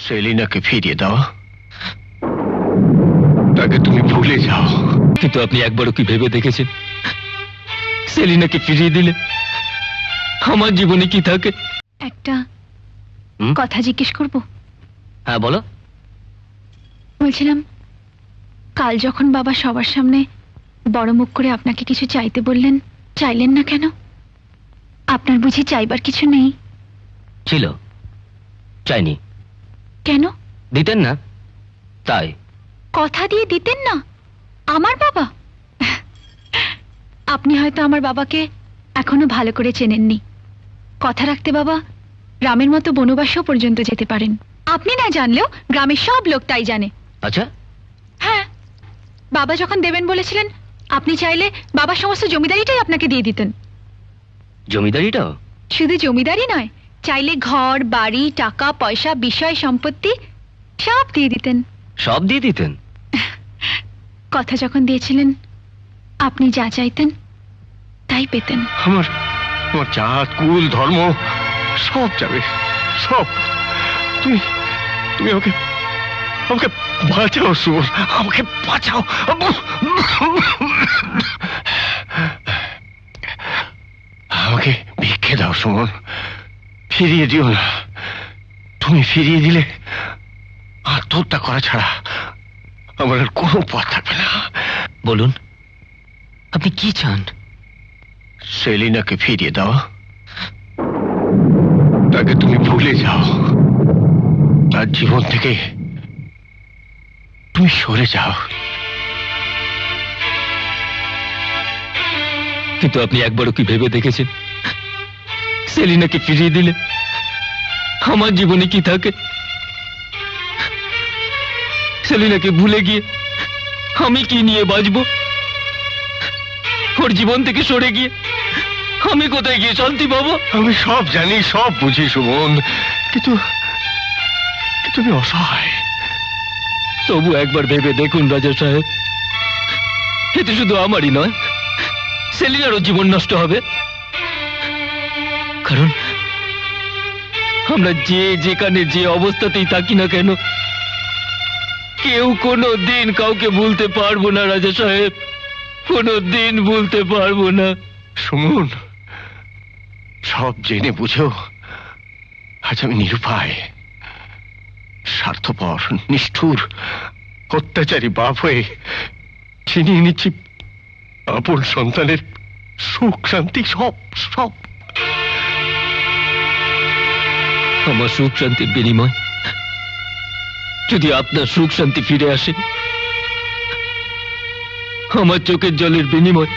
সেলিনাকে ফিরিয়ে দাও, তাকে তুমি ভুলে যাও। কিন্তু আপনি একবারও কি ভেবে দেখেছেন সেলিনাকে ফিরিয়ে দিলে আমার জীবনে কি থাকে? একটা কথা জিজ্ঞেস করব? হ্যাঁ বলো। বলছিলাম, কাল যখন বাবা সবার সামনে বড় মুখ করে আপনাকে কিছু চাইতে বললেন, চাইলেন না কেন? আপনার বুঝি চাইবার কিছু নেই? ছিল, চাইনি। কেন? দিতেন না তাই। কথা দিয়ে দিতেন না? আমার বাবা? আপনি হয়তো আমার বাবাকে এখনো ভালো করে চেনেননি। কথা রাখতে বাবা গ্রামের মতো বনবাসও পর্যন্ত যেতে পারেন। আপনি না জানলেও গ্রামের সব লোক তাই জানে। আচ্ছা। হ্যাঁ, বাবা যখন দেবেন বলেছিলেন, আপনি চাইলে বাবা সমস্ত জমিদারিটাই আপনাকে দিয়ে দিতেন। জমিদারিটাও? শুধু জমিদারি নয়, চাইলে ঘর বাড়ি টাকা পয়সা বিষয় সম্পত্তি সব দিয়ে দিতেন। সব দিয়ে দিতেন? কথা যখন দিয়েছিলেন, আপনি যা চাইতেন তাই পেতেন। আমার আমার জাত কুল ধর্ম সব যাবে, সব। তুমি তুমি আমাকে আমাকে বাঁচাও সুমন, আমাকে বাঁচাও। আমাকে ভিক্ষে দাও সুমন, ফিরিয়ে দিও না। তুমি ফিরিয়ে দিলে আত্মহত্যা করা ছাড়া আমার আর কোনো পথ থাকবে না। বলুন, আপনি কি চান? সেলিনাকে ফিরিয়ে দাও, তাকে তুমি ভুলে যাও, তার জীবন থেকে তুমি সরে যাও। কিন্তু আপনি একবারও কি ভেবে দেখেছেন সেলিনাকে ফিরিয়ে দিলে আমার জীবনে কি থাকে? সেলিনাকে ভুলে গিয়ে আমি কি নিয়ে বাঁচবো? ওর জীবন থেকে সরে গিয়ে আমি কোথায় গিয়ে শান্তি পাবো? আমি সব জানি, সব বুঝি সুমন, কিন্তু তুমি অসহায়। তবু একবার ভেবে দেখুন রাজা সাহেব, এতে শুধু আমারই নয়, সেলিনারও জীবন নষ্ট হবে। কারণ আমরা যেখানে যে অবস্থাতেই থাকি না কেন, কেউ কোনো দিন কাউকে ভুলতে পারবো না রাজা সাহেব, কোনো দিন ভুলতে পারবো না। সুমন, সব জেনে বুঝেও আজ আমি নিরুপায়, স্বার্থপর নিষ্ঠুর অত্যাচারী বাপ হয়ে ছিনিয়ে নিচ্ছি আপন সন্তানের সুখ শান্তি সব সব। আমার সুখ শান্তির বিনিময় যদি আপনার সুখ শান্তি ফিরে আসে, আমার চোখের জলের বিনিময়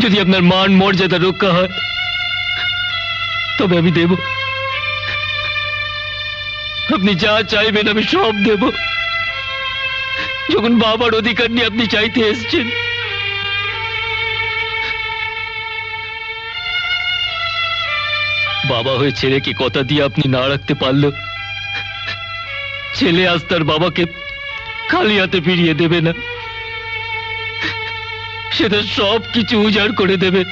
যদি আপনার মান মর্যাদা রক্ষা হয়, তবে আমি দেব। আপনি যা চাইবেন আমি সব দেব। যখন বাবার অধিকার নিয়ে আপনি চাইতে এসেছেন, বাবা হয়ে ছেলেকে কথা দিয়ে আপনি না রাখতে পারলেও ছেলে আজ তার বাবাকে খালি হাতে ফিরিয়ে দেবে না, সেটা সব কিছু উজাড় করে দেবে।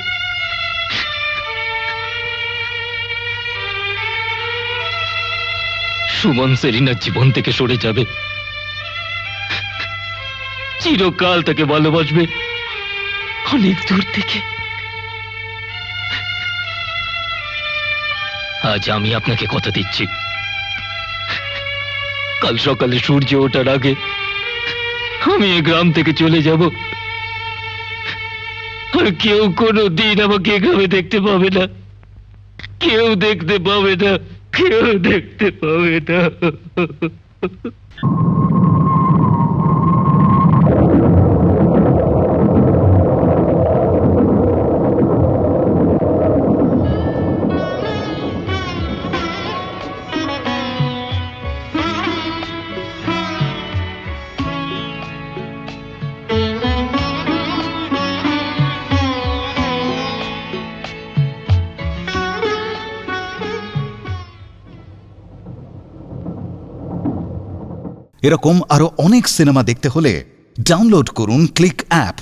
সুমন সেলিনার জীবন থেকে সরে যাবে, চিরকাল তাকে ভালোবাসবে অনেক দূর থেকে। আজ আমি আপনাকে কথা দিচ্ছি, কাল সকালে সূর্য ওঠার আগে আমি এই গ্রাম থেকে চলে যাব, আর কেউ কোনো দিন আমাকে এই গ্রামে দেখতে পাবে না, কেউ দেখতে পাবে না, কেউ দেখতে পাবে না। এরকম আরো অনেক সিনেমা দেখতে হলে ডাউনলোড করুন ক্লিক অ্যাপ।